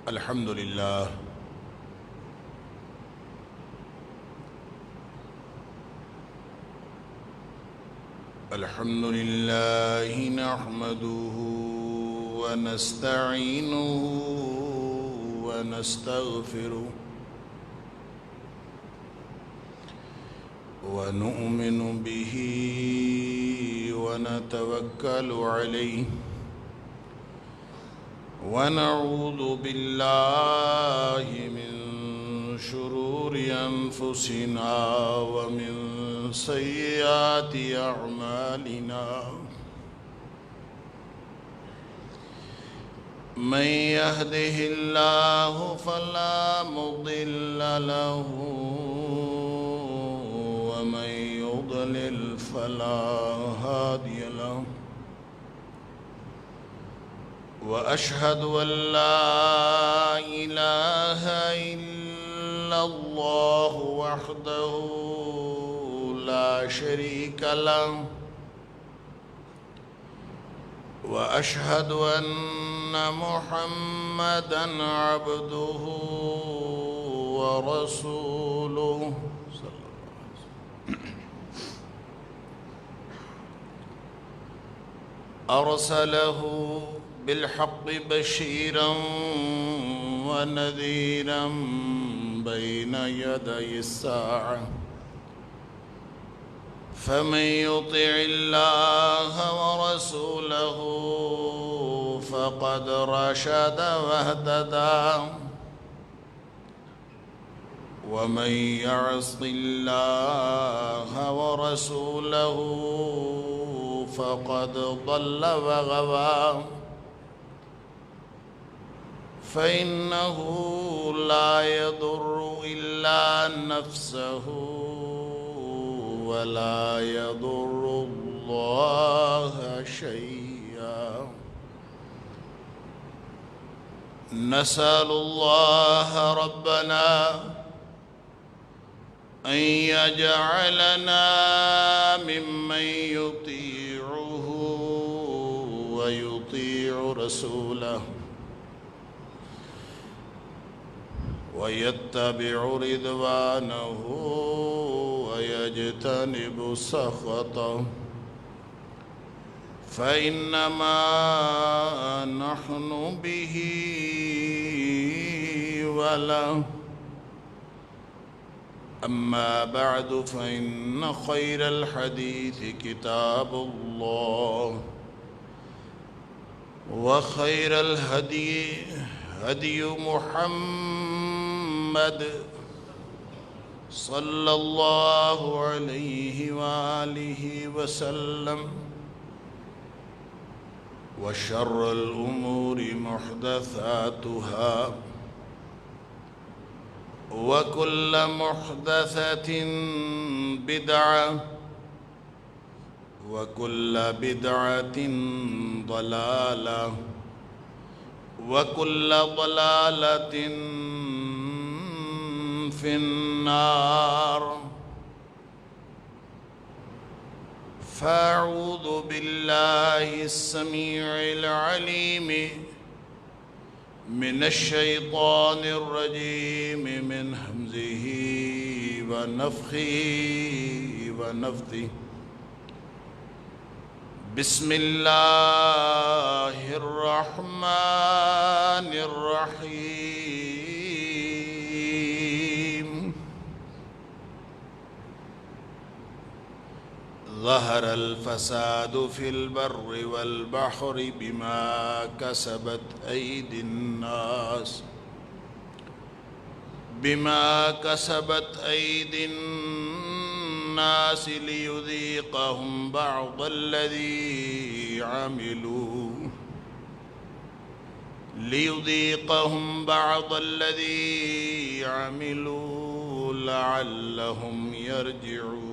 الحمد لله نحمده ونستعينه ونستغفره ونؤمن به ونتوكل عليه ونعوذ بالله من شرور أنفسنا ومن سيئات أعمالنا من يهده الله فلا مضل له ومن يضلل فلا هادي له وأشهد أن لا إله إلا الله وحده لا شريك له وأشهد أن محمدًا عبده ورسوله أرسله بالحق بشيرا ونذيرا بين يدي الساعة فمن يطع الله ورسوله فقد رشد واهتدى ومن يعص الله ورسوله فقد ضل وغوى فإنه لا يضر إلا نفسه ولا يضر الله شيئا نسأل الله ربنا أن يجعلنا ممن يطيعه ويطيع رسوله ويتبع رضوانه ويجتنب سخطه فإنما نحن به وله أما بعد فإن خير الحديث كتاب الله وخير الهدي هدي محمد صلى الله عليه وآله وسلم وشر الأمور محدثاتها وكل محدثة بدعة وكل بدعة ضلالة وكل ضلالة في النار فأعوذ بالله السميع العليم من الشيطان الرجيم من همزه ونفخه ونفثه بسم الله الرحمن الرحيم ظهر الفساد في البر والبحر بما كسبت أيدي الناس ليذيقهم بعض الذي عملوا لعلهم يرجعون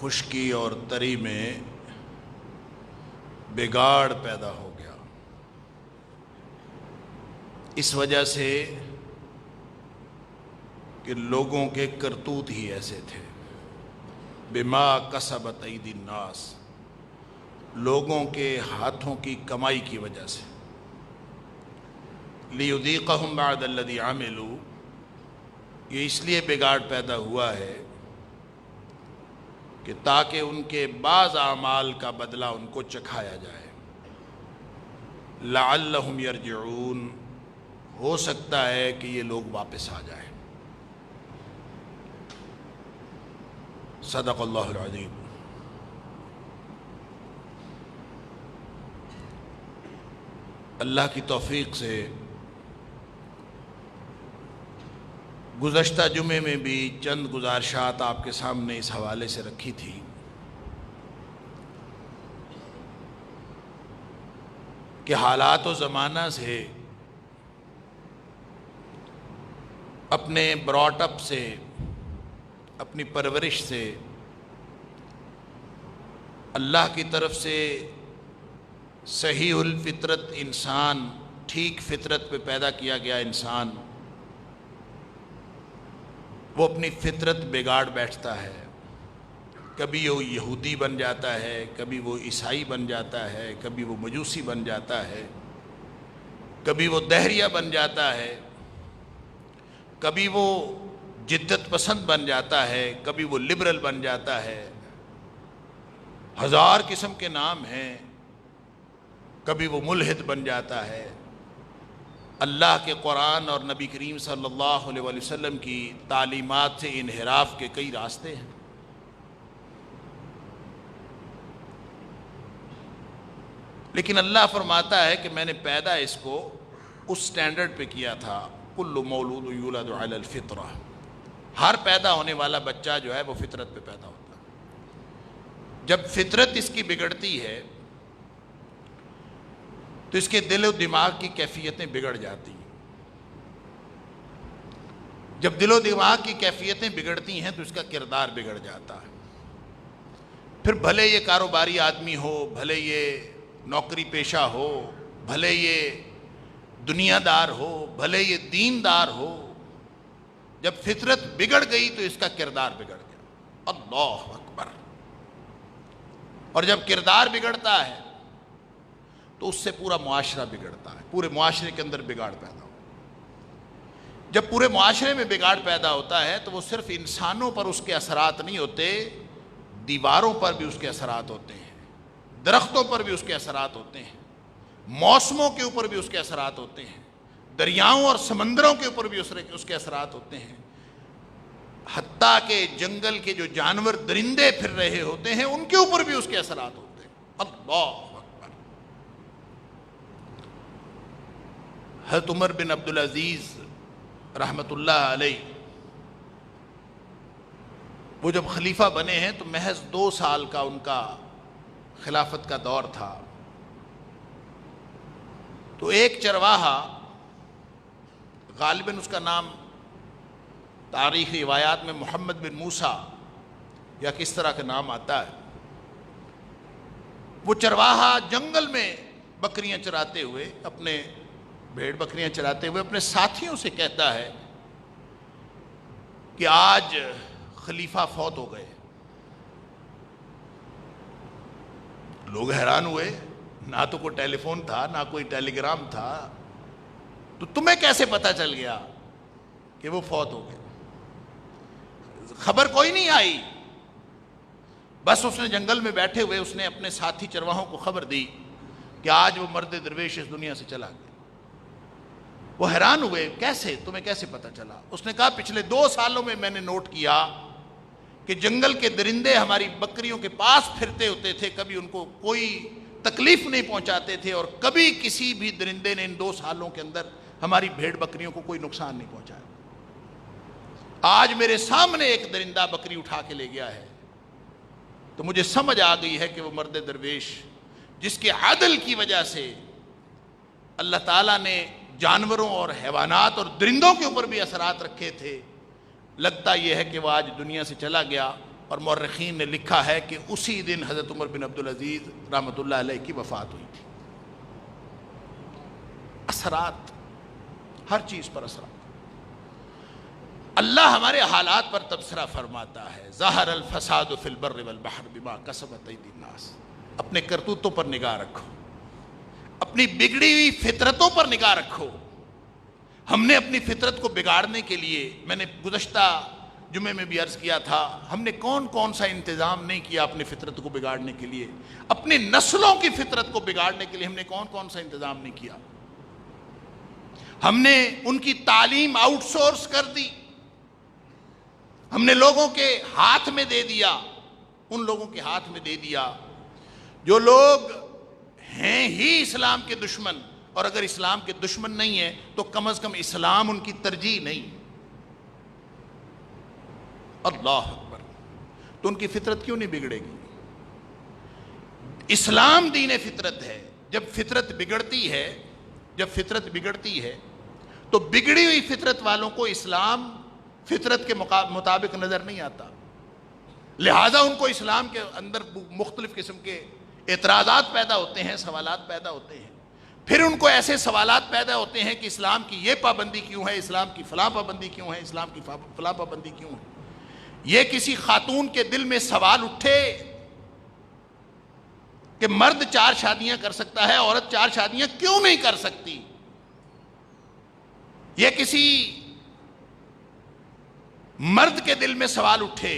خشکی اور تری میں بگاڑ پیدا ہو گیا، اس وجہ سے کہ لوگوں کے کرتوت ہی ایسے تھے۔ بما کسبت ایدی الناس، لوگوں کے ہاتھوں کی کمائی کی وجہ سے، لیذیقہم بعد الذی عملوا، یہ اس لیے بگاڑ پیدا ہوا ہے کہ تاکہ ان کے بعض اعمال کا بدلہ ان کو چکھایا جائے، لعلہم یرجعون، ہو سکتا ہے کہ یہ لوگ واپس آ جائیں۔ صدق اللہ العظیم۔ اللہ کی توفیق سے گزشتہ جمعے میں بھی چند گزارشات آپ کے سامنے اس حوالے سے رکھی تھی کہ حالات و زمانہ سے، اپنے براٹ اپ سے، اپنی پرورش سے، اللہ کی طرف سے صحیح الفطرت انسان، ٹھیک فطرت پہ پیدا کیا گیا انسان، وہ اپنی فطرت بگاڑ بیٹھتا ہے۔ کبھی وہ یہودی بن جاتا ہے، کبھی وہ عیسائی بن جاتا ہے، کبھی وہ مجوسی بن جاتا ہے، کبھی وہ دہریہ بن جاتا ہے، کبھی وہ جدت پسند بن جاتا ہے، کبھی وہ لبرل بن جاتا ہے، ہزار قسم کے نام ہیں، کبھی وہ ملحد بن جاتا ہے۔ اللہ کے قرآن اور نبی کریم صلی اللہ علیہ وآلہ وسلم کی تعلیمات سے انحراف کے کئی راستے ہیں۔ لیکن اللہ فرماتا ہے کہ میں نے پیدا اس کو اس سٹینڈرڈ پہ کیا تھا، کل مولود یولد علی الفطرہ، ہر پیدا ہونے والا بچہ جو ہے وہ فطرت پہ پیدا ہوتا ہے۔ جب فطرت اس کی بگڑتی ہے تو اس کے دل و دماغ کی کیفیتیں بگڑ جاتی ہیں۔ جب دل و دماغ کی کیفیتیں بگڑتی ہیں تو اس کا کردار بگڑ جاتا ہے۔ پھر بھلے یہ کاروباری آدمی ہو، بھلے یہ نوکری پیشہ ہو، بھلے یہ دنیا دار ہو، بھلے یہ دیندار ہو، جب فطرت بگڑ گئی تو اس کا کردار بگڑ گیا۔ اللہ اکبر۔ اور جب کردار بگڑتا ہے تو اس سے پورا معاشرہ بگڑتا ہے، پورے معاشرے کے اندر بگاڑ پیدا ہوتا ہے۔ جب پورے معاشرے میں بگاڑ پیدا ہوتا ہے تو وہ صرف انسانوں پر اس کے اثرات نہیں ہوتے، دیواروں پر بھی اس کے اثرات ہوتے ہیں، درختوں پر بھی اس کے اثرات ہوتے ہیں، موسموں کے اوپر بھی اس کے اثرات ہوتے ہیں، دریاؤں اور سمندروں کے اوپر بھی اس کے اثرات ہوتے ہیں، حتیٰ کہ جنگل کے جو جانور درندے پھر رہے ہوتے ہیں ان کے اوپر بھی اس کے اثرات ہوتے ہیں۔ اللہ اکبر۔ حضرت عمر بن عبدالعزیز رحمۃ اللہ علیہ، وہ جب خلیفہ بنے ہیں تو محض 2 سال کا ان کا خلافت کا دور تھا۔ تو ایک چرواہا، غالباً اس کا نام تاریخی روایات میں محمد بن موسیٰ یا کس طرح کا نام آتا ہے، وہ چرواہا جنگل میں بکریاں چراتے ہوئے، اپنے بھیڑ بکریاں چراتے ہوئے اپنے ساتھیوں سے کہتا ہے کہ آج خلیفہ فوت ہو گئے۔ لوگ حیران ہوئے، نہ تو کوئی ٹیلی فون تھا، نہ کوئی ٹیلی گرام تھا، تو تمہیں کیسے پتہ چل گیا کہ وہ فوت ہو گئے؟ خبر کوئی نہیں آئی، بس اس نے جنگل میں بیٹھے ہوئے اس نے اپنے ساتھی چرواہوں کو خبر دی کہ آج وہ مرد درویش اس دنیا سے چلا گیا۔ وہ حیران ہوئے، کیسے، تمہیں کیسے پتہ چلا؟ اس نے کہا پچھلے 2 سالوں میں نے نوٹ کیا کہ جنگل کے درندے ہماری بکریوں کے پاس پھرتے ہوتے تھے، کبھی ان کو کوئی تکلیف نہیں پہنچاتے تھے، اور کبھی کسی بھی درندے نے ان 2 سالوں کے اندر ہماری بھیڑ بکریوں کو کوئی نقصان نہیں پہنچایا۔ آج میرے سامنے ایک درندہ بکری اٹھا کے لے گیا ہے، تو مجھے سمجھ آ گئی ہے کہ وہ مرد درویش جس کے عدل کی وجہ سے اللہ تعالیٰ نے جانوروں اور حیوانات اور درندوں کے اوپر بھی اثرات رکھے تھے، لگتا یہ ہے کہ وہ آج دنیا سے چلا گیا۔ اور مورخین نے لکھا ہے کہ اسی دن حضرت عمر بن عبدالعزیز رحمۃ اللہ علیہ کی وفات ہوئی تھی۔ اثرات، ہر چیز پر اثرات۔ اللہ ہمارے حالات پر تبصرہ فرماتا ہے، ظہر الفساد فی البر والبحر بما کسبت ایدی الناس۔ اپنے کرتوتوں پر نگاہ رکھو، اپنی بگڑی ہوئی فطرتوں پر نگاہ رکھو۔ ہم نے اپنی فطرت کو بگاڑنے کے لیے، میں نے گزشتہ جمعے میں بھی عرض کیا تھا، ہم نے کون کون سا انتظام نہیں کیا اپنی فطرت کو بگاڑنے کے لیے، اپنی نسلوں کی فطرت کو بگاڑنے کے لیے ہم نے کون کون سا انتظام نہیں کیا۔ ہم نے ان کی تعلیم آؤٹ سورس کر دی، ہم نے لوگوں کے ہاتھ میں دے دیا، ان لوگوں کے ہاتھ میں دے دیا جو لوگ ہیں ہی اسلام کے دشمن، اور اگر اسلام کے دشمن نہیں ہیں تو کم از کم اسلام ان کی ترجیح نہیں۔ اللہ اکبر! تو ان کی فطرت کیوں نہیں بگڑے گی؟ اسلام دین فطرت ہے۔ جب فطرت بگڑتی ہے تو بگڑی ہوئی فطرت والوں کو اسلام فطرت کے مطابق نظر نہیں آتا، لہذا ان کو اسلام کے اندر مختلف قسم کے اعتراضات پیدا ہوتے ہیں، سوالات پیدا ہوتے ہیں۔ پھر ان کو ایسے سوالات پیدا ہوتے ہیں کہ اسلام کی یہ پابندی کیوں ہے، اسلام کی فلاں پابندی کیوں ہے، اسلام کی فلاں پابندی کیوں ہے۔ یہ کسی خاتون کے دل میں سوال اٹھے کہ مرد 4 شادیاں کر سکتا ہے، عورت 4 شادیاں کیوں نہیں کر سکتی؟ یہ کسی مرد کے دل میں سوال اٹھے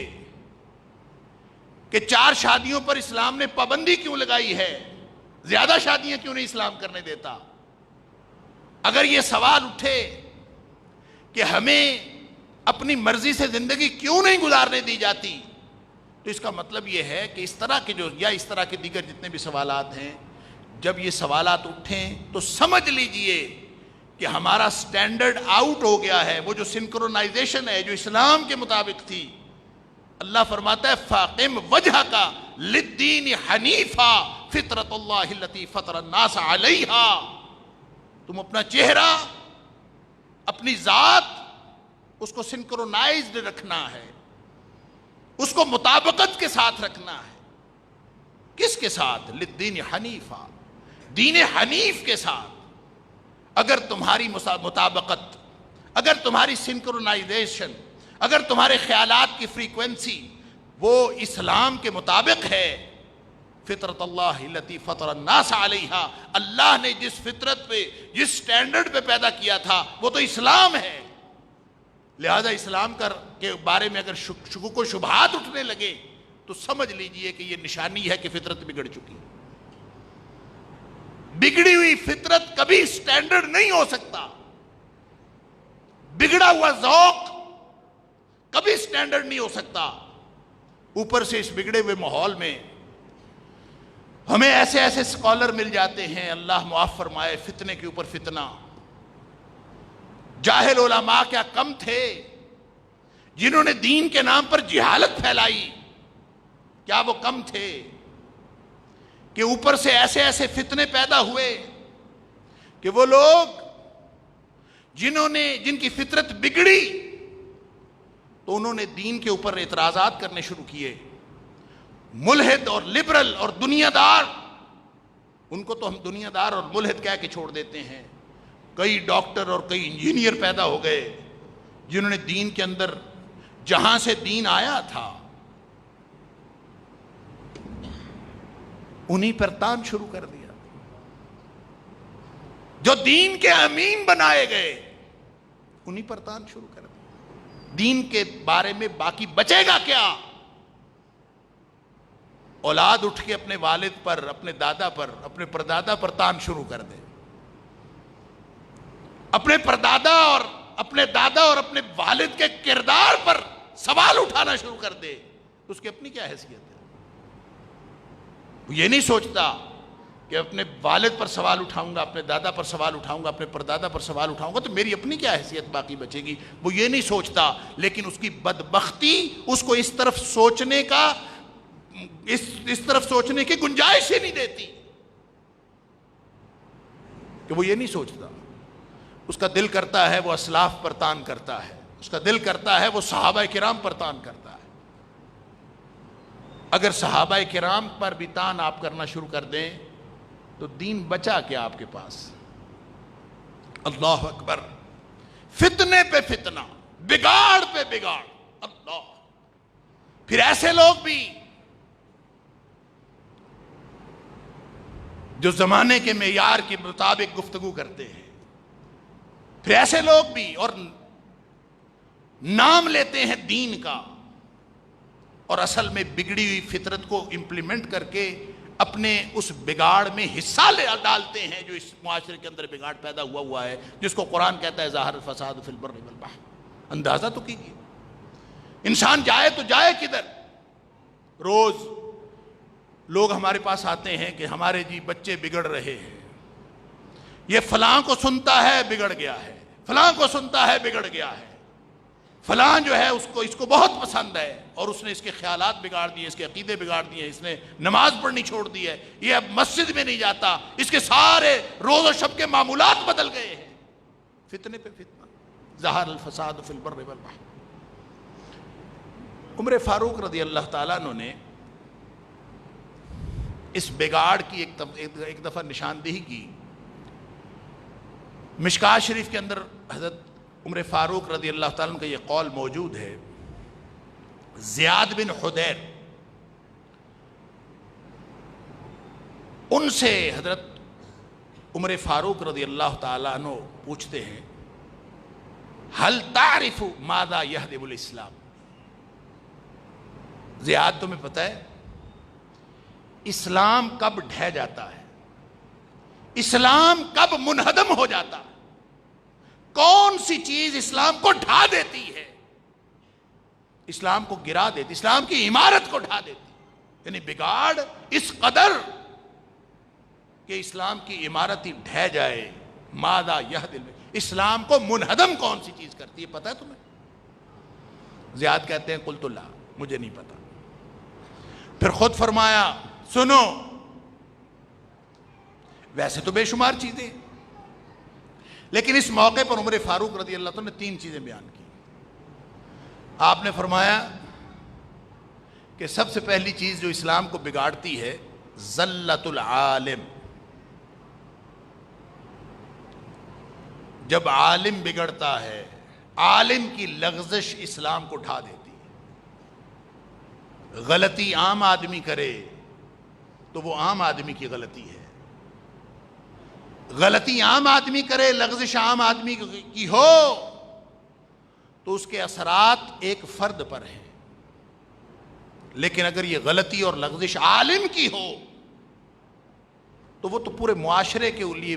کہ 4 شادیوں پر اسلام نے پابندی کیوں لگائی ہے، زیادہ شادیاں کیوں نہیں اسلام کرنے دیتا؟ اگر یہ سوال اٹھے کہ ہمیں اپنی مرضی سے زندگی کیوں نہیں گزارنے دی جاتی، تو اس کا مطلب یہ ہے کہ اس طرح کے دیگر جتنے بھی سوالات ہیں، جب یہ سوالات اٹھیں تو سمجھ لیجئے کہ ہمارا سٹینڈرڈ آؤٹ ہو گیا ہے۔ وہ جو سنکرونائزیشن ہے جو اسلام کے مطابق تھی، اللہ فرماتا ہے فَاقِمْ وَجْهَكَ لِلدِّينِ حَنِيفًا فِطْرَةَ اللَّهِ الَّتِي فَطَرَ النَّاسَ عَلَيْهَا۔ تم اپنا چہرہ، اپنی ذات، اس کو سنکرونائزڈ رکھنا ہے، اس کو مطابقت کے ساتھ رکھنا ہے۔ کس کے ساتھ؟ لِلدِّينِ حَنِيفًا، دین حنیف کے ساتھ۔ اگر تمہاری مطابقت، اگر تمہاری سنکرونائزیشن، اگر تمہارے خیالات کی فریکوینسی وہ اسلام کے مطابق ہے، فطرت اللہ التی فطر الناس علیہا، اللہ نے جس فطرت پہ، جس سٹینڈرڈ پہ پیدا کیا تھا وہ تو اسلام ہے۔ لہذا اسلام کے بارے میں اگر شکوک و شبہات اٹھنے لگے تو سمجھ لیجئے کہ یہ نشانی ہے کہ فطرت بگڑ چکی۔ بگڑی ہوئی فطرت کبھی سٹینڈرڈ نہیں ہو سکتا، بگڑا ہوا ذوق کبھی سٹینڈرڈ نہیں ہو سکتا۔ اوپر سے اس بگڑے ہوئے ماحول میں ہمیں ایسے ایسے اسکالر مل جاتے ہیں، اللہ معاف فرمائے، فتنے کے اوپر فتنہ۔ جاہل علماء کیا کم تھے جنہوں نے دین کے نام پر جہالت پھیلائی؟ کیا وہ کم تھے کہ اوپر سے ایسے ایسے فتنے پیدا ہوئے کہ وہ لوگ جن کی فطرت بگڑی تو انہوں نے دین کے اوپر اعتراضات کرنے شروع کیے۔ ملحد اور لبرل اور دنیا دار، ان کو تو ہم دنیا دار اور ملحد کہہ کے چھوڑ دیتے ہیں۔ کئی ڈاکٹر اور کئی انجینئر پیدا ہو گئے جنہوں نے دین کے اندر، جہاں سے دین آیا تھا، انہی پر تان شروع کر دیا۔ جو دین کے امین بنائے گئے انہی پر تان شروع کر دیا۔ دین کے بارے میں باقی بچے گا کیا؟ اولاد اٹھ کے اپنے والد پر، اپنے دادا پر، اپنے پردادا پر تان شروع کر دے، اپنے پردادا اور اپنے دادا اور اپنے والد کے کردار پر سوال اٹھانا شروع کر دے، تو اس کی اپنی کیا حیثیت ہے؟ وہ یہ نہیں سوچتا کہ اپنے والد پر سوال اٹھاؤں گا، اپنے دادا پر سوال اٹھاؤں گا، اپنے پردادا پر سوال اٹھاؤں گا تو میری اپنی کیا حیثیت باقی بچے گی؟ وہ یہ نہیں سوچتا، لیکن اس کی بدبختی اس کو اس طرف سوچنے کا، اس طرف سوچنے کی گنجائش ہی نہیں دیتی کہ وہ یہ نہیں سوچتا۔ اس کا دل کرتا ہے وہ اسلاف پر تان کرتا ہے، اس کا دل کرتا ہے وہ صحابہ کرام پر تان کرتا ہے۔ اگر صحابہ کرام پر بھی تان آپ کرنا شروع کر دیں تو دین بچا کیا آپ کے پاس؟ اللہ اکبر! فتنے پہ فتنہ، بگاڑ پہ بگاڑ، اللہ! پھر ایسے لوگ بھی جو زمانے کے معیار کے مطابق گفتگو کرتے ہیں. پھر ایسے لوگ بھی اور نام لیتے ہیں دین کا اور اصل میں بگڑی ہوئی فطرت کو امپلیمنٹ کر کے اپنے اس بگاڑ میں حصہ لے ڈالتے ہیں جو اس معاشرے کے اندر بگاڑ پیدا ہوا ہے، جس کو قرآن کہتا ہے ظاہر الفساد فی البر والبحر. اندازہ تو کیجیے انسان جائے تو جائے کدھر. روز لوگ ہمارے پاس آتے ہیں کہ ہمارے جی بچے بگڑ رہے ہیں، یہ فلاں کو سنتا ہے بگڑ گیا ہے، فلاں کو سنتا ہے بگڑ گیا ہے، فلاں جو ہے اس کو بہت پسند ہے اور اس نے اس کے خیالات بگاڑ دیے، اس کے عقیدے بگاڑ دیے، اس نے نماز پڑھنی چھوڑ دی ہے، یہ اب مسجد میں نہیں جاتا، اس کے سارے روز و شب کے معمولات بدل گئے ہیں. فتنے پہ فتنہ، ظہر الفساد فی البر والبحر. عمر فاروق رضی اللہ تعالیٰ عنہ نے اس بگاڑ کی ایک دفعہ نشاندہی کی. مشکات شریف کے اندر حضرت عمر فاروق رضی اللہ تعالیٰ عنہ کا یہ قول موجود ہے. زیاد بن حدیر ان سے حضرت عمر فاروق رضی اللہ تعالیٰ عنہ پوچھتے ہیں هل تعرف ماذا يهدم الاسلام. زیاد تمہیں پتہ ہے اسلام کب ڈھہ جاتا ہے، اسلام کب منہدم ہو جاتا ہے، کون سی چیز اسلام کو ڈھا دیتی ہے، اسلام کو گرا دیتی، اسلام کی عمارت کو ڈھا دیتی. یعنی بگاڑ اس قدر کہ اسلام کی عمارت ہی ڈھہ جائے. ماذا یہدم، اسلام کو منہدم کون سی چیز کرتی ہے پتہ ہے تمہیں؟ زیاد کہتے ہیں قلت لا، مجھے نہیں پتا. پھر خود فرمایا سنو، ویسے تو بے شمار چیزیں، لیکن اس موقع پر عمر فاروق رضی اللہ عنہ نے 3 چیزیں بیان کی. آپ نے فرمایا کہ سب سے پہلی چیز جو اسلام کو بگاڑتی ہے ذلت العالم. جب عالم بگڑتا ہے، عالم کی لغزش اسلام کو ڈھا دیتی ہے. غلطی عام آدمی کرے تو وہ عام آدمی کی غلطی ہے، غلطی عام آدمی کرے، لغزش عام آدمی کی ہو تو اس کے اثرات ایک فرد پر ہیں. لیکن اگر یہ غلطی اور لغزش عالم کی ہو تو وہ تو پورے معاشرے کے لیے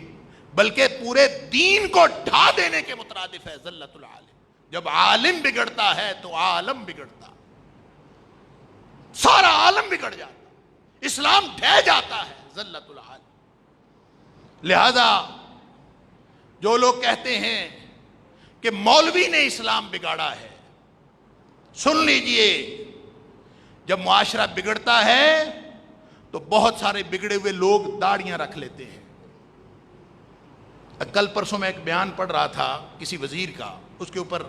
بلکہ پورے دین کو ڈھا دینے کے مترادف ہے. ذلت العالم، جب عالم بگڑتا ہے تو عالم بگڑتا، سارا عالم بگڑ جاتا، اسلام ڈھہ جاتا ہے. ذلت العالم. لہذا جو لوگ کہتے ہیں کہ مولوی نے اسلام بگاڑا ہے، سن لیجئے، جب معاشرہ بگڑتا ہے تو بہت سارے بگڑے ہوئے لوگ داڑیاں رکھ لیتے ہیں. کل پرسوں میں ایک بیان پڑھ رہا تھا کسی وزیر کا، اس کے اوپر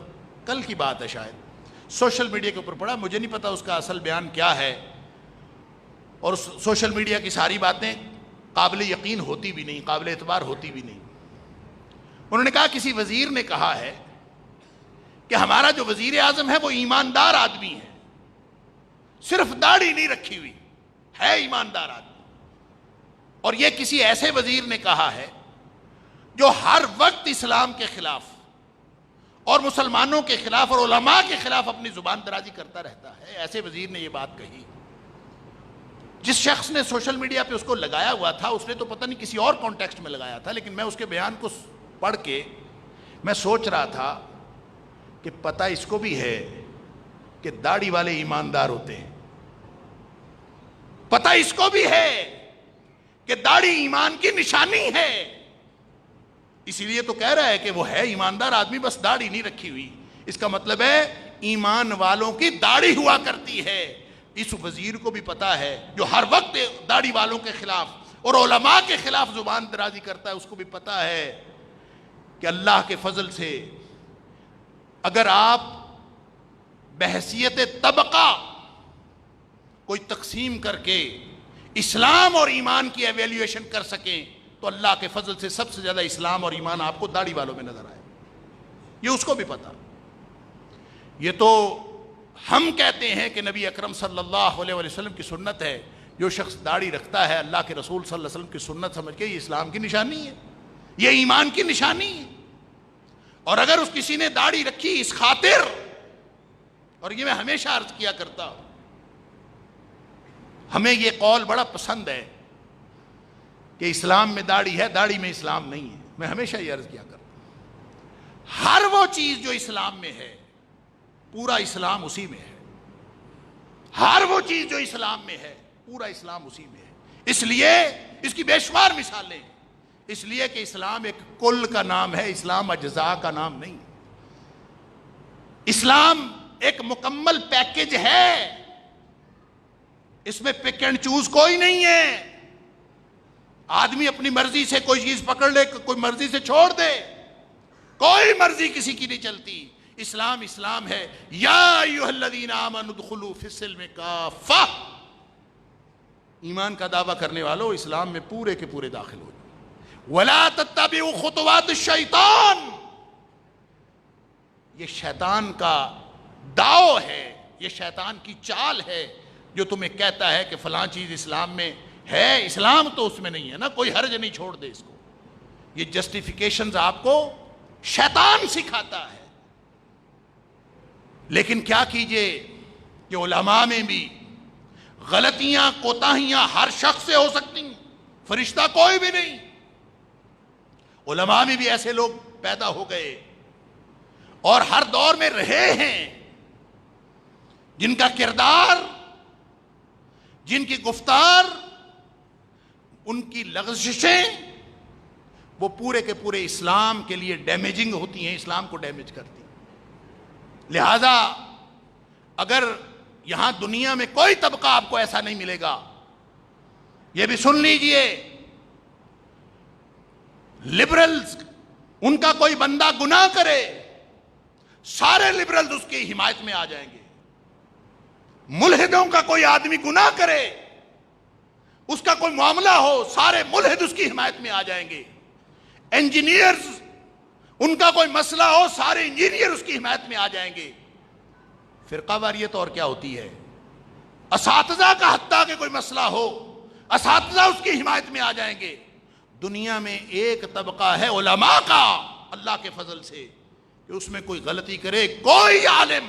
کل کی بات ہے شاید، سوشل میڈیا کے اوپر پڑھا، مجھے نہیں پتا اس کا اصل بیان کیا ہے، اور سوشل میڈیا کی ساری باتیں قابل یقین ہوتی بھی نہیں، قابل اعتبار ہوتی بھی نہیں. انہوں نے کہا کسی وزیر نے کہا ہے کہ ہمارا جو وزیر اعظم ہے وہ ایماندار آدمی ہے، صرف داڑھی نہیں رکھی ہوئی ہے، ایماندار آدمی. اور یہ کسی ایسے وزیر نے کہا ہے جو ہر وقت اسلام کے خلاف اور مسلمانوں کے خلاف اور علماء کے خلاف اپنی زبان درازی کرتا رہتا ہے. ایسے وزیر نے یہ بات کہی. جس شخص نے سوشل میڈیا پہ اس کو لگایا ہوا تھا اس نے تو پتہ نہیں کسی اور کانٹیکسٹ میں لگایا تھا، لیکن میں اس کے بیان کو پڑھ کے میں سوچ رہا تھا کہ پتہ اس کو بھی ہے کہ داڑھی والے ایماندار ہوتے ہیں، پتہ اس کو بھی ہے کہ داڑھی ایمان کی نشانی ہے، اسی لیے تو کہہ رہا ہے کہ وہ ہے ایماندار آدمی، بس داڑھی نہیں رکھی ہوئی. اس کا مطلب ہے ایمان والوں کی داڑھی ہوا کرتی ہے. اس وزیر کو بھی پتا ہے جو ہر وقت داڑھی والوں کے خلاف اور علماء کے خلاف زبان درازی کرتا ہے، اس کو بھی پتا ہے کہ اللہ کے فضل سے اگر آپ بحیثیت طبقہ کوئی تقسیم کر کے اسلام اور ایمان کی ایویلیویشن کر سکیں تو اللہ کے فضل سے سب سے زیادہ اسلام اور ایمان آپ کو داڑھی والوں میں نظر آئے. یہ اس کو بھی پتا. یہ تو ہم کہتے ہیں کہ نبی اکرم صلی اللہ علیہ وسلم کی سنت ہے جو شخص داڑھی رکھتا ہے اللہ کے رسول صلی اللہ علیہ وسلم کی سنت سمجھ کے، یہ اسلام کی نشانی ہے، یہ ایمان کی نشانی ہے۔ اور اگر اس کسی نے داڑھی رکھی اس خاطر، اور یہ میں ہمیشہ عرض کیا کرتا ہوں، ہمیں یہ قول بڑا پسند ہے کہ اسلام میں داڑھی ہے، داڑھی میں اسلام نہیں ہے۔ میں ہمیشہ یہ عرض کیا کرتا ہوں، ہر وہ چیز جو اسلام میں ہے پورا اسلام اسی میں ہے، ہر وہ چیز جو اسلام میں ہے پورا اسلام اسی میں ہے۔ اس لیے اس کی بے شمار مثالیں، اس لیے کہ اسلام ایک کل کا نام ہے، اسلام اجزاء کا نام نہیں۔ اسلام ایک مکمل پیکج ہے، اس میں پک اینڈ چوز کوئی نہیں ہے۔ آدمی اپنی مرضی سے کوئی چیز پکڑ لے، کوئی مرضی سے چھوڑ دے، کوئی مرضی کسی کی نہیں چلتی۔ اسلام اسلام ہے۔ یا ایھا الذین آمنوا ادخلوا فی السلم کافہ، ایمان کا دعویٰ کرنے والوں اسلام میں پورے کے پورے داخل ہو جائیں۔ ولا تتبعوا خطوات الشیطان، یہ شیطان کا داؤ ہے، یہ شیطان کی چال ہے جو تمہیں کہتا ہے کہ فلاں چیز اسلام میں ہے، اسلام تو اس میں نہیں ہے نا، کوئی حرج نہیں، چھوڑ دے اس کو۔ یہ جسٹیفیکیشنز آپ کو شیطان سکھاتا ہے۔ لیکن کیا کیجئے کہ علماء میں بھی غلطیاں، کوتاہیاں ہر شخص سے ہو سکتی ہیں، فرشتہ کوئی بھی نہیں۔ علماء میں بھی ایسے لوگ پیدا ہو گئے اور ہر دور میں رہے ہیں جن کا کردار، جن کی گفتار، ان کی لغزشیں وہ پورے کے پورے اسلام کے لیے ڈیمیجنگ ہوتی ہیں، اسلام کو ڈیمیج کرتی ہیں۔ لہذا اگر یہاں دنیا میں کوئی طبقہ آپ کو ایسا نہیں ملے گا، یہ بھی سن لیجئے، لبرلز، ان کا کوئی بندہ گناہ کرے سارے لبرلز اس کی حمایت میں آ جائیں گے۔ ملحدوں کا کوئی آدمی گناہ کرے، اس کا کوئی معاملہ ہو، سارے ملحد اس کی حمایت میں آ جائیں گے۔ انجینئرز، ان کا کوئی مسئلہ ہو، سارے انجینئر اس کی حمایت میں آ جائیں گے۔ فرقہ واریت اور کیا ہوتی ہے؟ اساتذہ کا حتیٰ کہ کوئی مسئلہ ہو، اساتذہ اس کی حمایت میں آ جائیں گے۔ دنیا میں ایک طبقہ ہے علماء کا، اللہ کے فضل سے، کہ اس میں کوئی غلطی کرے کوئی عالم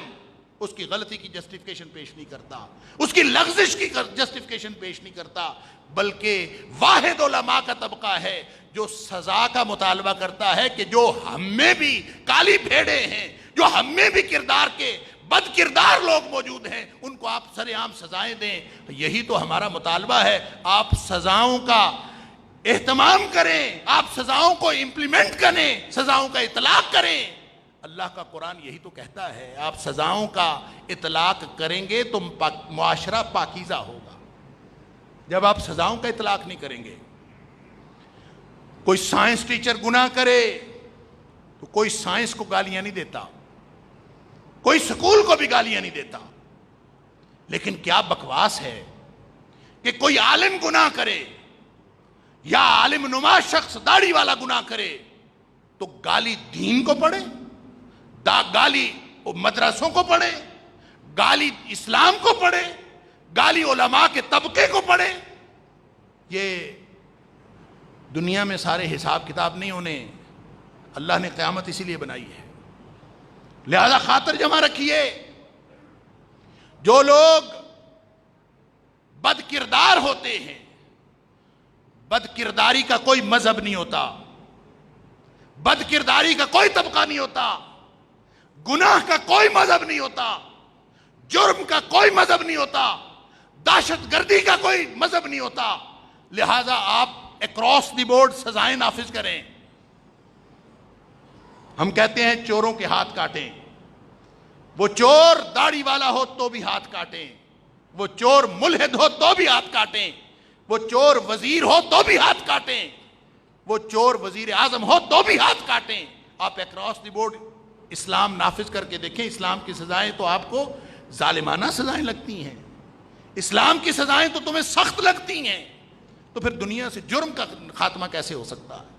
اس کی غلطی کی جسٹیفیکیشن پیش نہیں کرتا، اس کی لغزش کی جسٹیفیکیشن پیش نہیں کرتا، بلکہ واحد علماء کا طبقہ ہے جو سزا کا مطالبہ کرتا ہے کہ جو ہم میں بھی کالی بھیڑیں ہیں، جو ہم میں بھی کردار کے بد کردار لوگ موجود ہیں، ان کو آپ سر عام سزائیں دیں۔ یہی تو ہمارا مطالبہ ہے، آپ سزاؤں کا اہتمام کریں، آپ سزاؤں کو امپلیمنٹ کریں، سزاؤں کا اطلاق کریں۔ اللہ کا قرآن یہی تو کہتا ہے، آپ سزاؤں کا اطلاق کریں گے تو معاشرہ پاکیزہ ہوگا۔ جب آپ سزاؤں کا اطلاق نہیں کریں گے، کوئی سائنس ٹیچر گناہ کرے تو کوئی سائنس کو گالیاں نہیں دیتا، کوئی سکول کو بھی گالیاں نہیں دیتا۔ لیکن کیا بکواس ہے کہ کوئی عالم گناہ کرے یا عالم نما شخص داڑھی والا گناہ کرے تو گالی دین کو پڑے، گالی مدرسوں کو پڑے، گالی اسلام کو پڑے، گالی علماء کے طبقے کو پڑے۔ یہ دنیا میں سارے حساب کتاب نہیں ہونے، اللہ نے قیامت اسی لیے بنائی ہے۔ لہذا خاطر جمع رکھیے، جو لوگ بد کردار ہوتے ہیں، بد کرداری کا کوئی مذہب نہیں ہوتا، بد کرداری کا کوئی طبقہ نہیں ہوتا، گناہ کا کوئی مذہب نہیں ہوتا، جرم کا کوئی مذہب نہیں ہوتا، دہشت گردی کا کوئی مذہب نہیں ہوتا۔ لہذا آپ اکراس دی بورڈ سزائیں نافذ کریں۔ ہم کہتے ہیں چوروں کے ہاتھ کاٹیں، وہ چور داڑھی والا ہو تو بھی ہاتھ کاٹیں، وہ چور ملحد ہو تو بھی ہاتھ کاٹیں، وہ چور وزیر ہو تو بھی ہاتھ کاٹیں، وہ چور وزیر اعظم ہو تو بھی ہاتھ کاٹیں۔ آپ اکراس دی بورڈ اسلام نافذ کر کے دیکھیں، اسلام کی سزائیں تو آپ کو ظالمانہ سزائیں لگتی ہیں، اسلام کی سزائیں تو تمہیں سخت لگتی ہیں، تو پھر دنیا سے جرم کا خاتمہ کیسے ہو سکتا ہے؟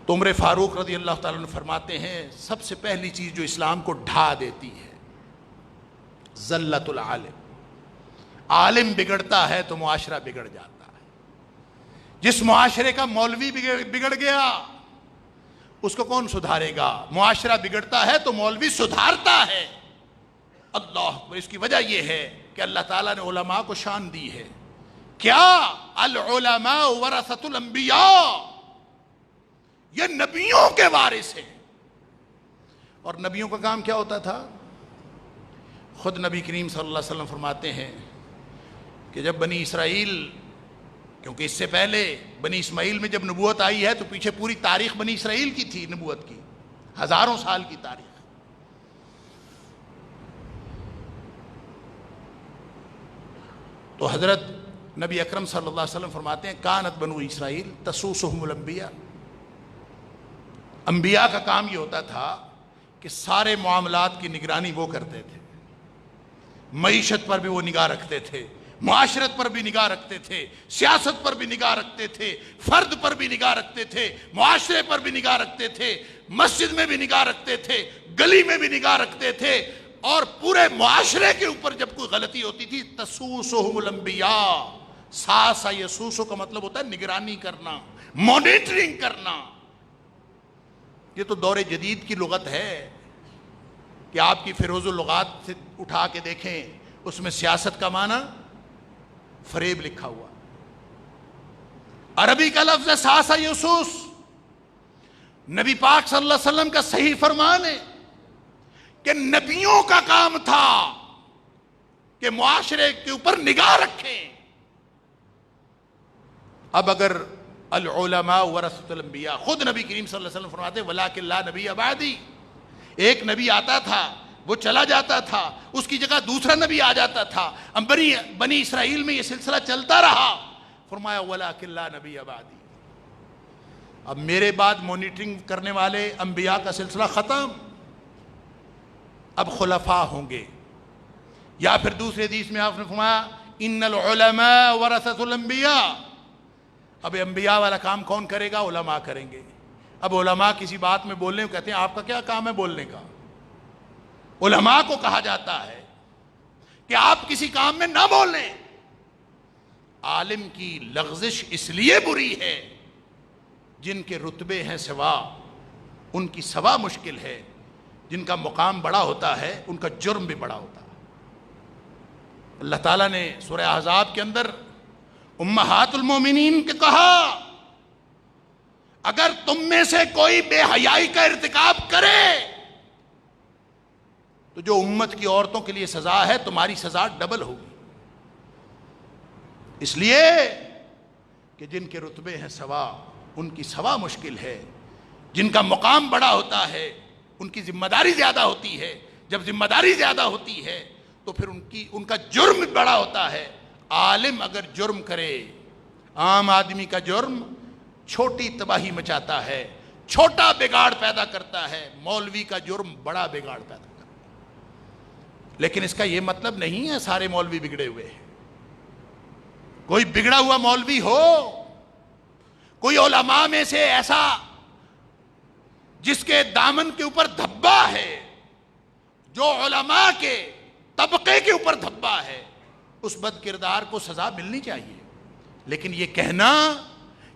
تو عمر فاروق رضی اللہ تعالیٰ عنہ فرماتے ہیں، سب سے پہلی چیز جو اسلام کو ڈھا دیتی ہے ذلت العالم، عالم بگڑتا ہے تو معاشرہ بگڑ جاتا ہے. جس معاشرے کا مولوی بگڑ گیا اس کو کون سدھارے گا؟ معاشرہ بگڑتا ہے تو مولوی سدھارتا ہے. اللہ اکبر. اس کی وجہ یہ ہے کہ اللہ تعالیٰ نے علماء کو شان دی ہے. کیا؟ العلماء ورثۃ الانبیاء، یہ نبیوں کے وارث ہیں. اور نبیوں کا کام کیا ہوتا تھا؟ خود نبی کریم صلی اللہ علیہ وسلم فرماتے ہیں کہ جب بنی اسرائیل، کیونکہ اس سے پہلے بنی اسماعیل میں جب نبوت آئی ہے تو پیچھے پوری تاریخ بنی اسرائیل کی تھی، نبوت کی ہزاروں سال کی تاریخ. تو حضرت نبی اکرم صلی اللہ علیہ وسلم فرماتے ہیں کانت بنو اسرائیل تسوسہم الانبیاء. انبیاء کا کام یہ ہوتا تھا کہ سارے معاملات کی نگرانی وہ کرتے تھے. معیشت پر بھی وہ نگاہ رکھتے تھے، معاشرت پر بھی نگاہ رکھتے تھے، سیاست پر بھی نگاہ رکھتے تھے، فرد پر بھی نگاہ رکھتے تھے، معاشرے پر بھی نگاہ رکھتے تھے، مسجد میں بھی نگاہ رکھتے تھے، گلی میں بھی نگاہ رکھتے تھے. اور پورے معاشرے کے اوپر جب کوئی غلطی ہوتی تھی تسوسہم الانبیاء. ساسا یسوسو کا مطلب ہوتا ہے نگرانی کرنا، مانیٹرنگ کرنا. یہ تو دور جدید کی لغت ہے کہ آپ کی فیروز اللغات سے اٹھا کے دیکھیں، اس میں سیاست کا معنی فریب لکھا ہوا. عربی کا لفظ ہے ساسا یسوس. نبی پاک صلی اللہ علیہ وسلم کا صحیح فرمان ہے کہ نبیوں کا کام تھا کہ معاشرے کے اوپر نگاہ رکھیں. اب اگر العلماء ورثۃ الانبیاء، خود نبی کریم صلی اللہ علیہ وسلم فرماتے ولیکن لا نبی بعدی، ایک نبی آتا تھا وہ چلا جاتا تھا، اس کی جگہ دوسرا نبی آ جاتا تھا. بنی اسرائیل میں یہ سلسلہ چلتا رہا. فرمایا ولیکن لا نبی بعدی. اب میرے بعد مانیٹرنگ کرنے والے انبیاء کا سلسلہ ختم، اب خلفاء ہوں گے. یا پھر دوسرے حدیث میں آپ نے فرمایا ان العلماء ورثۃ الانبیاء. اب انبیاء والا کام کون کرے گا؟ علماء کریں گے. اب علماء کسی بات میں بولنے کو کہتے ہیں آپ کا کیا کام ہے بولنے کا؟ علماء کو کہا جاتا ہے کہ آپ کسی کام میں نہ بولیں. عالم کی لغزش اس لیے بری ہے جن کے رتبے ہیں سوا، ان کی سوا مشکل ہے. جن کا مقام بڑا ہوتا ہے ان کا جرم بھی بڑا ہوتا ہے. اللہ تعالیٰ نے سورہ احزاب کے اندر امہات المومنین کے کہا اگر تم میں سے کوئی بے حیائی کا ارتکاب کرے تو جو امت کی عورتوں کے لیے سزا ہے تمہاری سزا ڈبل ہوگی. اس لیے کہ جن کے رتبے ہیں سوا ان کی سوا مشکل ہے. جن کا مقام بڑا ہوتا ہے ان کی ذمہ داری زیادہ ہوتی ہے. جب ذمہ داری زیادہ ہوتی ہے تو پھر ان کا جرم بڑا ہوتا ہے. عالم اگر جرم کرے، عام آدمی کا جرم چھوٹی تباہی مچاتا ہے، چھوٹا بگاڑ پیدا کرتا ہے. مولوی کا جرم بڑا بگاڑ پیدا کرتا ہے. لیکن اس کا یہ مطلب نہیں ہے سارے مولوی بگڑے ہوئے ہیں. کوئی بگڑا ہوا مولوی ہو، کوئی علماء میں سے ایسا جس کے دامن کے اوپر دھبا ہے، جو علماء کے طبقے کے اوپر دھبا ہے، اس بد کردار کو سزا ملنی چاہیے. لیکن یہ کہنا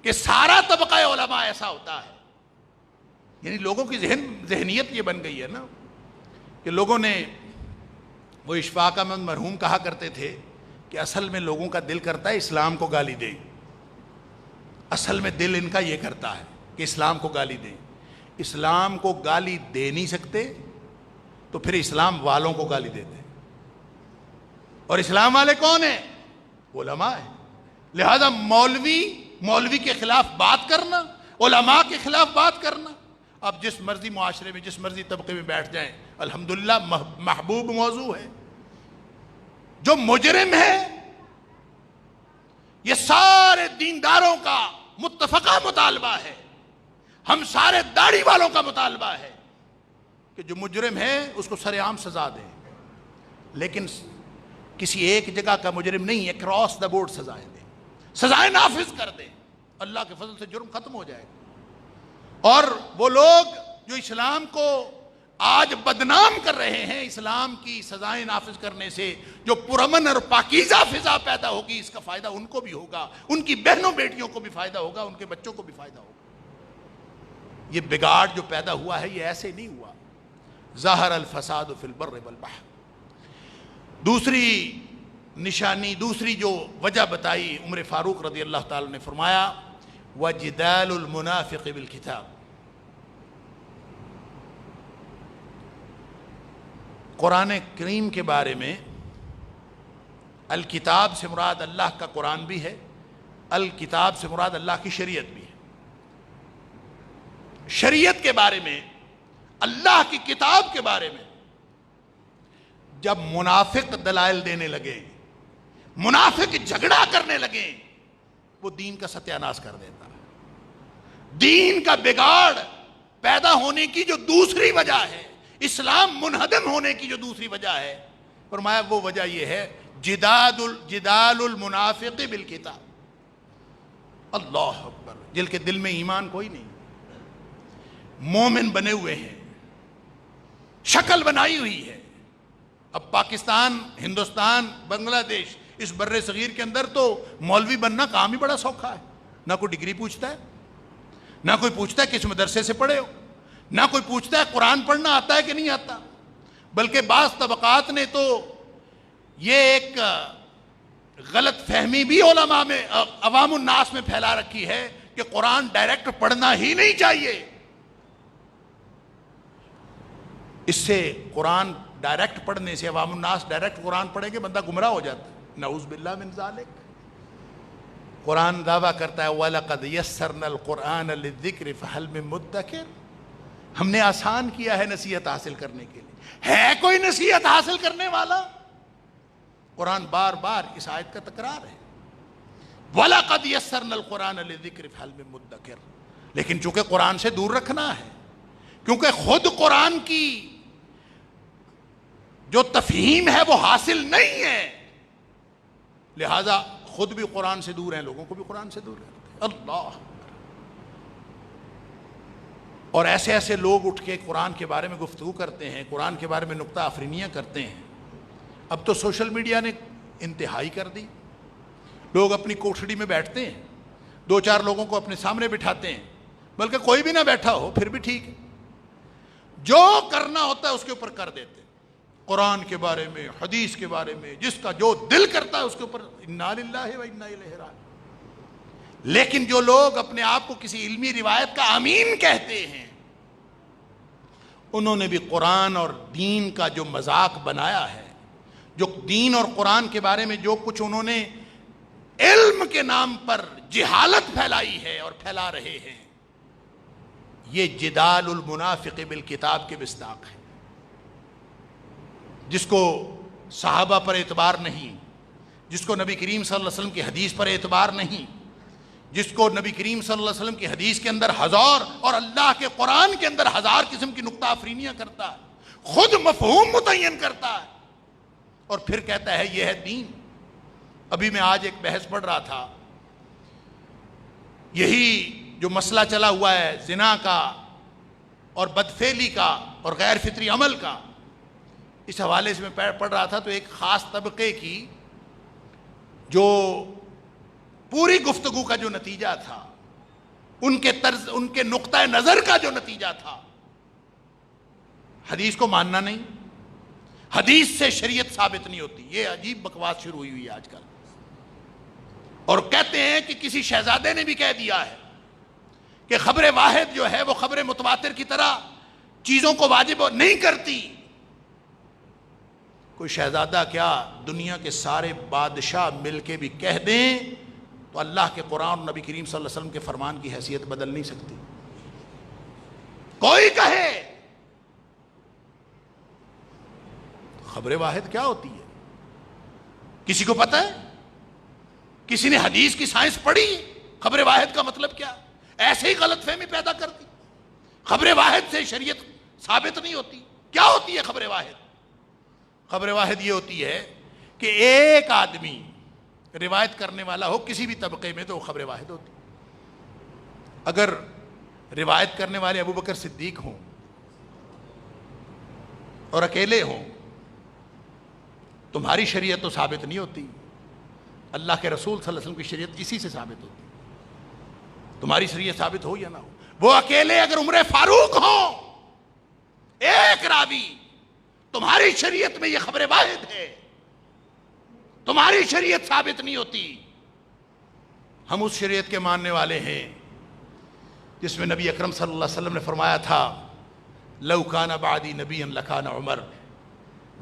کہ سارا طبقہ علماء ایسا ہوتا ہے، یعنی لوگوں کی ذہنیت یہ بن گئی ہے نا کہ لوگوں نے، وہ اشفاق احمد مرحوم کہا کرتے تھے کہ اصل میں لوگوں کا دل کرتا ہے اسلام کو گالی دیں. اصل میں دل ان کا یہ کرتا ہے کہ اسلام کو گالی دیں. اسلام کو گالی دے نہیں سکتے تو پھر اسلام والوں کو گالی دیتے. اور اسلام والے کون ہیں؟ علماء ہیں. لہذا مولوی کے خلاف بات کرنا، علماء کے خلاف بات کرنا، اب جس مرضی معاشرے میں جس مرضی طبقے میں بیٹھ جائیں الحمدللہ محبوب موضوع ہے. جو مجرم ہے، یہ سارے دینداروں کا متفقہ مطالبہ ہے، ہم سارے داڑھی والوں کا مطالبہ ہے کہ جو مجرم ہے اس کو سر عام سزا دیں. لیکن کسی ایک جگہ کا مجرم نہیں، اکراس دا بورڈ سزائیں دیں، سزائیں نافذ کر دیں. اللہ کے فضل سے جرم ختم ہو جائے گا. اور وہ لوگ جو اسلام کو آج بدنام کر رہے ہیں اسلام کی سزائیں نافذ کرنے سے. جو پرامن اور پاکیزہ فضا پیدا ہوگی اس کا فائدہ ان کو بھی ہوگا, ان کی بہنوں بیٹیوں کو بھی فائدہ ہوگا, ان کے بچوں کو بھی فائدہ ہوگا. یہ بگاڑ جو پیدا ہوا ہے یہ ایسے نہیں ہوا. ظاہر الفساد فی البر والبحر. دوسری نشانی, دوسری جو وجہ بتائی عمر فاروق رضی اللہ تعالی نے فرمایا وجدال المنافق بالکتاب. قرآن کریم کے بارے میں الکتاب سے مراد اللہ کا قرآن بھی ہے, الکتاب سے مراد اللہ کی شریعت بھی ہے. شریعت کے بارے میں, اللہ کی کتاب کے بارے میں جب منافق دلائل دینے لگے, منافق جھگڑا کرنے لگے, وہ دین کا ستیاناش کر دیتا. دین کا بگاڑ پیدا ہونے کی جو دوسری وجہ ہے, اسلام منہدم ہونے کی جو دوسری وجہ ہے, فرمایا وہ وجہ یہ ہے جدال المنافق بالکتاب. اللہ اکبر. جن کے دل میں ایمان کوئی نہیں, مومن بنے ہوئے ہیں, شکل بنائی ہوئی ہے. اب پاکستان, ہندوستان, بنگلہ دیش, اس بر صغیر کے اندر تو مولوی بننا کام ہی بڑا سوکھا ہے. نہ کوئی ڈگری پوچھتا ہے, نہ کوئی پوچھتا ہے کس مدرسے سے پڑھے ہو, نہ کوئی پوچھتا ہے قرآن پڑھنا آتا ہے کہ نہیں آتا. بلکہ بعض طبقات نے تو یہ ایک غلط فہمی بھی علماء میں, عوام الناس میں پھیلا رکھی ہے کہ قرآن ڈائریکٹ پڑھنا ہی نہیں چاہیے. اس سے قرآن ڈائریکٹ پڑھنے سے, عوام الناس ڈائریکٹ قرآن پڑھیں گے, بندہ گمراہ ہو جاتا ہے. نعوذ باللہ من ذالک. قرآن دعویٰ کرتا ہے وَلَقَدْ يَسَّرْنَا الْقُرْآنَ لِلذِّكْرِ فَهَلْ مِن مُدَّكِرٍ. ہم نے آسان کیا ہے نصیحت حاصل کرنے کے لیے. ہے کوئی نصیحت حاصل کرنے والا؟ قرآن بار بار اس آیت کا تکرار ہے, وَلَقَدْ يَسَّرْنَا الْقُرْآنَ لِلذِّكْرِ فَهَلْ مِن مُدَّكِرٍ. لیکن چونکہ قرآن سے دور رکھنا ہے, کیونکہ خود قرآن کی جو تفہیم ہے وہ حاصل نہیں ہے, لہذا خود بھی قرآن سے دور ہیں, لوگوں کو بھی قرآن سے دور رکھتے ہیں. اللہ. اور ایسے ایسے لوگ اٹھ کے قرآن کے بارے میں گفتگو کرتے ہیں, قرآن کے بارے میں نکتہ آفرینیاں کرتے ہیں. اب تو سوشل میڈیا نے انتہائی کر دی. لوگ اپنی کوٹھڑی میں بیٹھتے ہیں, دو چار لوگوں کو اپنے سامنے بٹھاتے ہیں, بلکہ کوئی بھی نہ بیٹھا ہو پھر بھی ٹھیک ہے, جو کرنا ہوتا ہے اس کے اوپر کر دیتے ہیں. قرآن کے بارے میں, حدیث کے بارے میں, جس کا جو دل کرتا ہے اس کے اوپر انا للہ و انا الیہ راجعون. لیکن جو لوگ اپنے آپ کو کسی علمی روایت کا امین کہتے ہیں, انہوں نے بھی قرآن اور دین کا جو مذاق بنایا ہے, جو دین اور قرآن کے بارے میں جو کچھ انہوں نے علم کے نام پر جہالت پھیلائی ہے اور پھیلا رہے ہیں, یہ جدال المنافق بالکتاب کے مصداق ہے. جس کو صحابہ پر اعتبار نہیں, جس کو نبی کریم صلی اللہ علیہ وسلم کی حدیث پر اعتبار نہیں, جس کو نبی کریم صلی اللہ علیہ وسلم کی حدیث کے اندر ہزار اور اللہ کے قرآن کے اندر ہزار قسم کی نکتہ آفرینیاں کرتا ہے, خود مفہوم متعین کرتا ہے, اور پھر کہتا ہے یہ ہے دین. ابھی میں آج ایک بحث پڑھ رہا تھا, یہی جو مسئلہ چلا ہوا ہے زنا کا اور بدفعلی کا اور غیر فطری عمل کا, اس حوالے سے میں پڑھ رہا تھا تو ایک خاص طبقے کی جو پوری گفتگو کا جو نتیجہ تھا, ان کے نقطہ نظر کا جو نتیجہ تھا, حدیث کو ماننا نہیں, حدیث سے شریعت ثابت نہیں ہوتی. یہ عجیب بکواس شروع ہوئی ہے آج کل. اور کہتے ہیں کہ کسی شہزادے نے بھی کہہ دیا ہے کہ خبر واحد جو ہے وہ خبر متواتر کی طرح چیزوں کو واجب نہیں کرتی. کوئی شہزادہ کیا, دنیا کے سارے بادشاہ مل کے بھی کہہ دیں تو اللہ کے قرآن اور نبی کریم صلی اللہ علیہ وسلم کے فرمان کی حیثیت بدل نہیں سکتی. کوئی کہے خبر واحد کیا ہوتی ہے, کسی کو پتہ ہے؟ کسی نے حدیث کی سائنس پڑھی؟ خبر واحد کا مطلب کیا؟ ایسے ہی غلط فہمی پیدا کر دی. خبر واحد سے شریعت ثابت نہیں ہوتی. کیا ہوتی ہے خبر واحد؟ خبر واحد یہ ہوتی ہے کہ ایک آدمی روایت کرنے والا ہو کسی بھی طبقے میں تو وہ خبر واحد ہوتی. اگر روایت کرنے والے ابو بکر صدیق ہوں اور اکیلے ہوں، تمہاری شریعت تو ثابت نہیں ہوتی، اللہ کے رسول صلی اللہ علیہ وسلم کی شریعت اسی سے ثابت ہوتی، تمہاری شریعت ثابت ہو یا نہ ہو۔ وہ اکیلے اگر عمر فاروق ہوں، ایک راوی، تمہاری شریعت میں یہ خبر واحد ہے، تمہاری شریعت ثابت نہیں ہوتی۔ ہم اس شریعت کے ماننے والے ہیں جس میں نبی اکرم صلی اللہ علیہ وسلم نے فرمایا تھا لو کان بعدی نبی لکان عمر،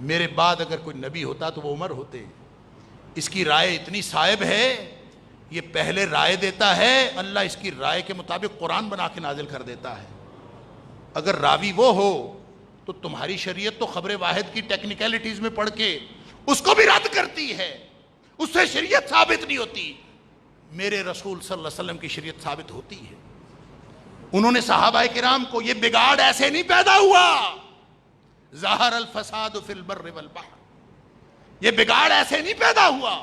میرے بعد اگر کوئی نبی ہوتا تو وہ عمر ہوتے۔ اس کی رائے اتنی صائب ہے، یہ پہلے رائے دیتا ہے، اللہ اس کی رائے کے مطابق قرآن بنا کے نازل کر دیتا ہے۔ اگر راوی وہ ہو تو تمہاری شریعت تو خبر واحد کی ٹیکنیکلٹیز میں پڑھ کے اس کو بھی رد کرتی ہے، اس سے شریعت ثابت نہیں ہوتی۔ میرے رسول صلی اللہ علیہ وسلم کی شریعت ثابت ہوتی ہے۔ انہوں نے صحابہ کرام کو، یہ بگاڑ ایسے نہیں پیدا ہوا، ظہر الفساد فی البر والبحر، یہ بگاڑ ایسے نہیں پیدا ہوا،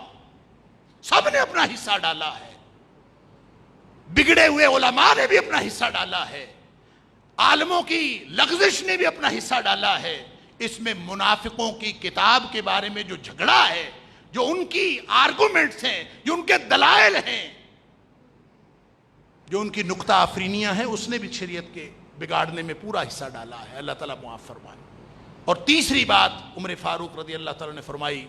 سب نے اپنا حصہ ڈالا ہے، بگڑے ہوئے علماء نے بھی اپنا حصہ ڈالا ہے، عالموں کی لغزش نے بھی اپنا حصہ ڈالا ہے۔ اس میں منافقوں کی کتاب کے بارے میں جو جھگڑا ہے، جو ان کی آرگومنٹس ہیں، جو ان کے دلائل ہیں، جو ان کی نکتہ آفرینیاں ہیں، اس نے بھی شریعت کے بگاڑنے میں پورا حصہ ڈالا ہے۔ اللہ تعالیٰ معاف فرمائے۔ اور تیسری بات عمر فاروق رضی اللہ تعالیٰ نے فرمائی،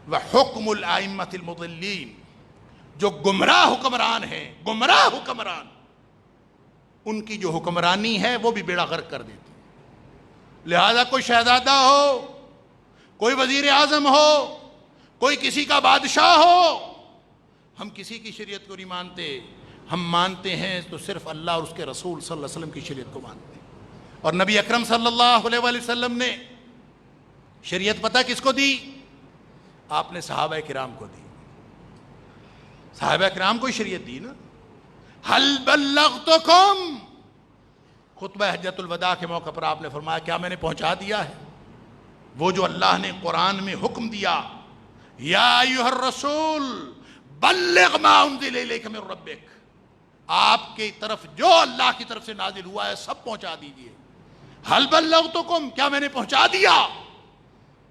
وَحُکْمُ الْأَئِمَّةِ الْمُضِلِّينَ، جو گمراہ حکمران ہیں، گمراہ حکمران، ان کی جو حکمرانی ہے وہ بھی بیڑا غرق کر دیتی۔ لہذا کوئی شہزادہ ہو، کوئی وزیر اعظم ہو، کوئی کسی کا بادشاہ ہو، ہم کسی کی شریعت کو نہیں مانتے، ہم مانتے ہیں تو صرف اللہ اور اس کے رسول صلی اللہ علیہ وسلم کی شریعت کو مانتے ہیں۔ اور نبی اکرم صلی اللہ علیہ وآلہ وسلم نے شریعت پتہ کس کو دی؟ آپ نے صحابہ کرام کو دی، صحابہ کرام کو شریعت دی نا۔ حل بلغتکم، خطبہ حجۃ الوداع کے موقع پر آپ نے فرمایا کیا میں نے پہنچا دیا ہے وہ جو اللہ نے قرآن میں حکم دیا، یا ایھا الرسول بلغ ما انزل الیک من ربک، آپ کی طرف جو اللہ کی طرف سے نازل ہوا ہے سب پہنچا دیجئے۔ حل بلغتکم، کیا میں نے پہنچا دیا؟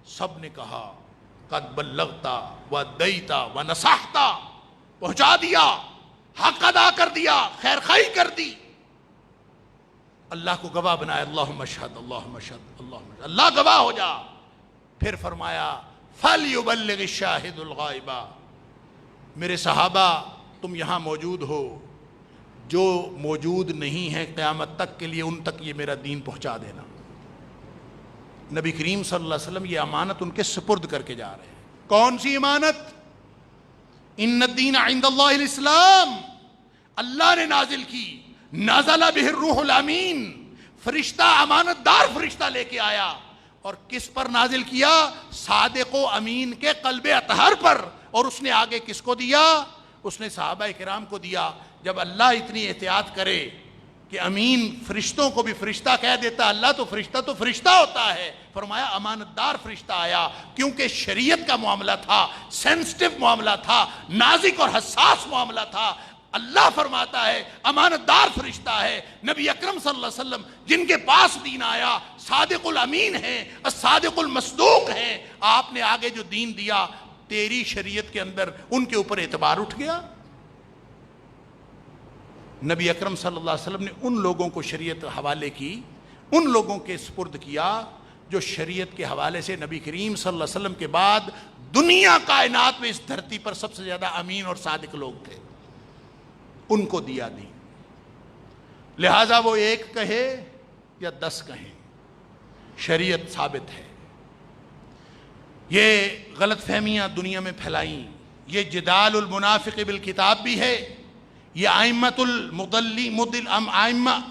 سب نے کہا قد بلغت وادیت ونصحت، پہنچا دیا، حق ادا کر دیا، خیر خواہی کر دی۔ اللہ کو گواہ بنایا، اللہم اشہد اللہم اشہد اللہم اشہد، اللہ گواہ ہو جا۔ پھر فرمایا فَلْيُبَلِّغِ الشَّاهِدُ الْغَائِبَ، میرے صحابہ تم یہاں موجود ہو، جو موجود نہیں ہیں قیامت تک کے لیے ان تک یہ میرا دین پہنچا دینا۔ نبی کریم صلی اللہ علیہ وسلم یہ امانت ان کے سپرد کر کے جا رہے ہیں۔ کون سی امانت؟ ان الدین عند اللہ الاسلام، اللہ نے نازل کی، نازل بہ الروح الامین، فرشتہ امانت دار فرشتہ لے کے آیا، اور کس پر نازل کیا؟ صادق و امین کے قلب اطہر پر۔ اور اس نے آگے کس کو دیا؟ اس نے صحابہ کرام کو دیا۔ جب اللہ اتنی احتیاط کرے کہ امین فرشتوں کو بھی فرشتہ کہہ دیتا، اللہ تو فرشتہ ہوتا ہے، فرمایا امانت دار فرشتہ آیا، کیونکہ شریعت کا معاملہ تھا، سینسٹیو معاملہ تھا، نازک اور حساس معاملہ تھا۔ اللہ فرماتا ہے امانت دار فرشتہ ہے۔ نبی اکرم صلی اللہ علیہ وسلم جن کے پاس دین آیا صادق الامین ہیں، الصادق المصدوق ہیں، آپ نے آگے جو دین دیا تیری شریعت کے اندر ان کے اوپر اعتبار اٹھ گیا۔ نبی اکرم صلی اللہ علیہ وسلم نے ان لوگوں کو شریعت حوالے کی، ان لوگوں کے سپرد کیا جو شریعت کے حوالے سے نبی کریم صلی اللہ علیہ وسلم کے بعد دنیا کائنات میں اس دھرتی پر سب سے زیادہ امین اور صادق لوگ تھے، ان کو دیا دی۔ لہٰذا وہ ایک کہے یا 10 کہیں، شریعت ثابت ہے۔ یہ غلط فہمیاں دنیا میں پھیلائیں، یہ جدال المنافق بالکتاب بھی ہے، یہ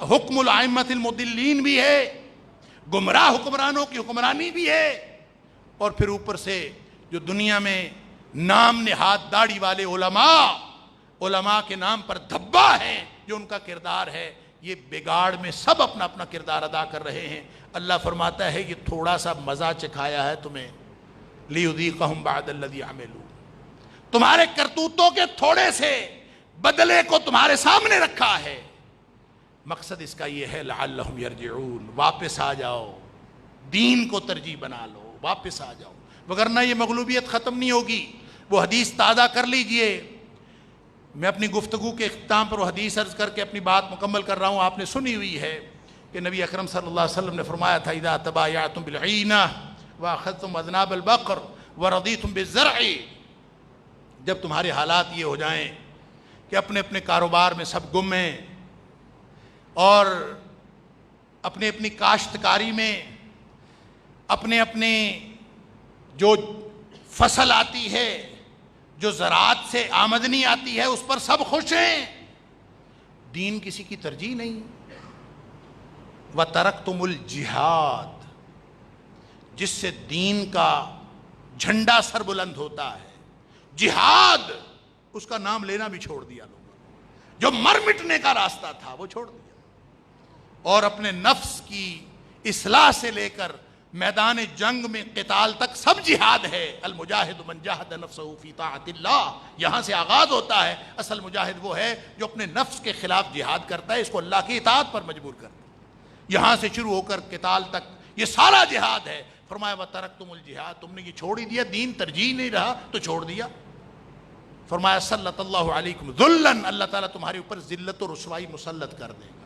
حکم الائمۃ المضلین بھی ہے، گمراہ حکمرانوں کی حکمرانی بھی ہے، اور پھر اوپر سے جو دنیا میں نام نہاد داڑھی والے علماء کے نام پر دھبا ہیں، جو ان کا کردار ہے، یہ بگاڑ میں سب اپنا اپنا کردار ادا کر رہے ہیں۔ اللہ فرماتا ہے یہ تھوڑا سا مزہ چکھایا ہے تمہیں، لِيُذِيقَهُمْ بَعْدَ الَّذِي عَمِلُوا، تمہارے کرتوتوں کے تھوڑے سے بدلے کو تمہارے سامنے رکھا ہے۔ مقصد اس کا یہ ہے لعلہم یرجعون، واپس آ جاؤ، دین کو ترجیح بنا لو، واپس آ جاؤ، وگرنہ یہ مغلوبیت ختم نہیں ہوگی۔ وہ حدیث تازہ کر لیجئے۔ میں اپنی گفتگو کے اختتام پر وہ حدیث عرض کر کے اپنی بات مکمل کر رہا ہوں، آپ نے سنی ہوئی ہے کہ نبی اکرم صلی اللہ علیہ وسلم نے فرمایا تھا اذا تبایعتم بالعینہ واخذتم اذناب البقر ورضیتم بالزرع، جب تمہارے حالات یہ ہو جائیں کہ اپنے اپنے کاروبار میں سب گم ہیں اور اپنے اپنی کاشتکاری میں اپنے اپنے جو فصل آتی ہے، جو زراعت سے آمدنی آتی ہے، اس پر سب خوش ہیں، دین کسی کی ترجیح نہیں۔ وَتَرَكْتُمُ الْجِهَادِ، جس سے دین کا جھنڈا سر بلند ہوتا ہے، جہاد، اس کا نام لینا بھی چھوڑ دیا لوگوں نے۔ جو مر مٹنے کا راستہ تھا وہ چھوڑ دیا، اور اپنے نفس کی اصلاح سے لے کر میدان جنگ میں قتال تک سب جہاد ہے۔ المجاہد من جاہد نفسہ فی طاعت اللہ، یہاں سے آغاز ہوتا ہے۔ اصل مجاہد وہ ہے جو اپنے نفس کے خلاف جہاد کرتا ہے، اس کو اللہ کی اطاعت پر مجبور کرتا ہے۔ یہاں سے شروع ہو کر قتال تک یہ سارا جہاد ہے۔ فرمایا وَتَرَكْتُمُ الْجِهَادَ، تم نے یہ چھوڑ ہی دیا، دین ترجیح نہیں رہا تو چھوڑ دیا۔ فرمایا سلط اللہ علیکم ذلًا، اللہ تعالیٰ تمہارے اوپر ذلت و رسوائی مسلط کر دے گا،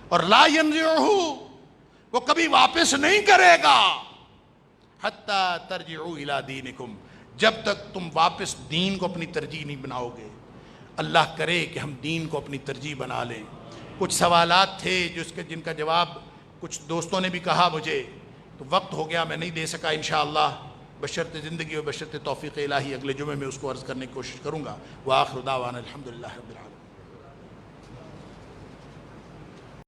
اور لا ينزعہ، وہ کبھی واپس نہیں کرے گا، حتی ترجعوا الی دینکم، جب تک تم واپس دین کو اپنی ترجیح نہیں بناؤ گے۔ اللہ کرے کہ ہم دین کو اپنی ترجیح بنا لیں۔ کچھ سوالات تھے جن کا جواب کچھ دوستوں نے بھی کہا مجھے، تو وقت ہو گیا میں نہیں دے سکا۔ انشاءاللہ بشرط زندگی و بشرط توفیق الہی اگلے جمعے میں اس کو عرض کرنے کی کوشش کروں گا۔ وآخر دعوانا الحمدللہ رب العالمین۔